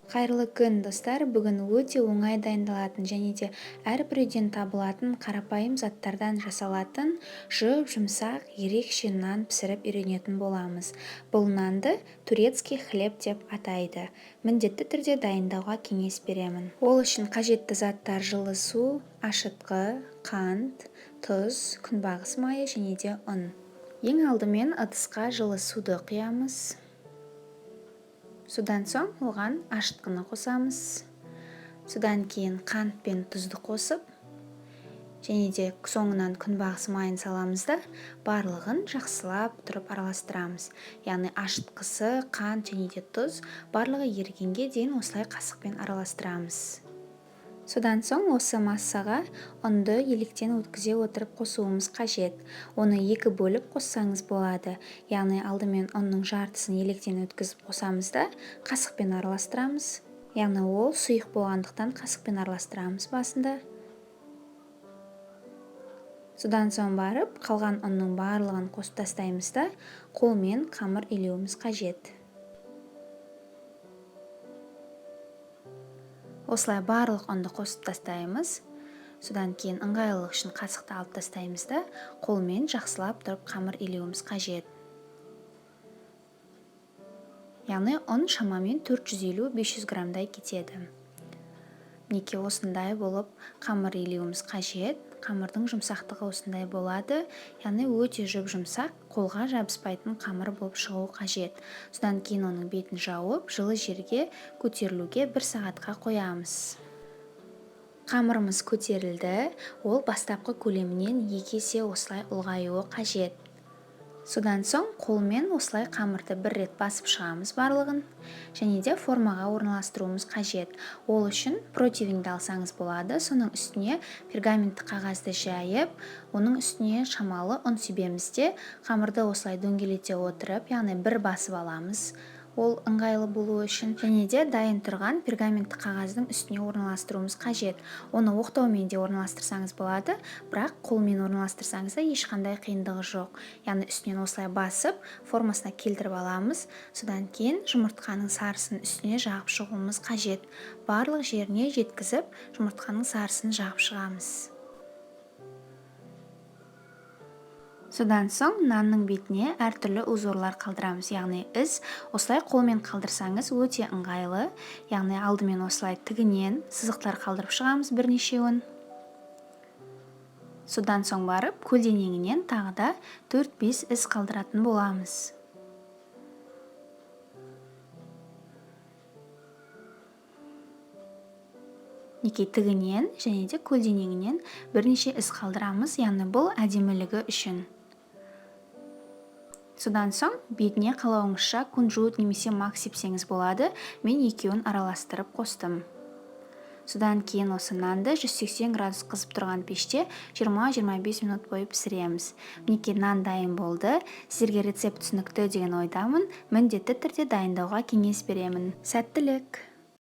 Қайырлы күн, достар. Бүгін өте оңай дайындалатын және де әрбір үйден табылатын қарапайым заттардан жасалатын жұмсақ ерекше нан пісіріп үйренетін боламыз. Бұл нанды турецкий хлеб деп атайды. Міндетті түрде дайындауға кеңес беремін. Ол үшін қажетті заттар: жылы су, ашытқы, қант, тұз, күнбағыс майы және де ұн. Ең алдымен ыдысқа жылы суды құямыз. Содан соң оған ашытқыны қосамыз. Содан кейін қант пен тұзды қосып, және де соңынан күнбағыс майын саламыз да барлығын жақсылап тұрып араластырамыз. Яғни ашытқысы, қант және де тұз барлығы ерігенге дейін осылай қасықпен араластырамыз. Содан соң осы массаға ұнды електен өткізе отырып қосуымыз қажет. Оны екі бөліп қоссаңыз болады. Яғни алдымен ұнның жартысын електен өткізіп қосамыз да қасықпен араластырамыз. Яғни ол сұйық болғандықтан қасықпен араластырамыз басында. Содан соң барып қалған ұнның барлығын қосып тастаймыз да қолмен қамыр илеуіміз қажет. Осылай барлық ұнды қосып тастаймыз. Содан кейін ыңғайлылық үшін қасықты алып тастаймыз да қолмен жақсылап тұрып қамыр илеуіміз қажет. Яғни ұн шамамен 450-500 граммдай кетеді. Мінекей осындай болып қамыр илеуіміз қажет. Қамырдың жұмсақтығы осындай болады. Яғни өте жұмсақ, қолға жабыспайтын қамыр болып шығуы қажет. Содан кейін оның бетін жауып, жылы жерге көтерілуге 1 сағатқа қоямыз. Қамырымыз көтерілді, ол бастапқы көлемінен 2 есе осылай ұлғаюы қажет. Содан соң қолмен осылай қамырды 1 рет басып шығамыз барлығын, және де формаға орналастыруымыз қажет. Ол үшін противеньді алсаңыз болады, соның үстіне пергаментті қағазды жайып, оның үстіне шамалы ұн себеміз де қамырды осылай дөңгелете отырып, яғни 1 басып аламыз. Ол ыңғайлы болу үшін, және де дайын тұрған пергаментті қағаздың үстіне орналастыруымыз қажет. Оны оқтаумен де орналастырсаңыз болады, бірақ қолмен орналастырсаңыз да ешқандай қиындығы жоқ. Яғни үстінен осылай басып, формасына келтіріп аламыз. Содан кейін жұмыртқаның сарысын үстіне жағып шығуымыз қажет. Барлық жеріне жеткізіп, жұмыртқаның сарысын жағып шығамыз. Содан соң нанның бетіне әртүрлі узорлар қалдырамыз. Яғни осылай қолмен қалдырсаңыз өте ыңғайлы. Яғни алдымен осылай тігінен сызықтар қалдырып шығамыз бірнешеуін. Содан соң барып көлденеңінен тағы да 4-5 із қалдыратын боламыз. Тігінен және де көлденеңінен бірнеше із қалдырамыз. Яғни бұл әдемілігі үшін. Содан соң бетіне қалауыңызша кунжут немесе мак сепсеңіз болады. Мен екеуін араластырып қостым. Содан кейін осы нанды 180 градус қызып тұрған пеште 20-25 минут бойы пісіреміз. Мінекей нан дайын болды. Сіздерге рецепт түсінікті деген ойдамын. Міндетті түрде дайындауға кеңес беремін. Сәттілік!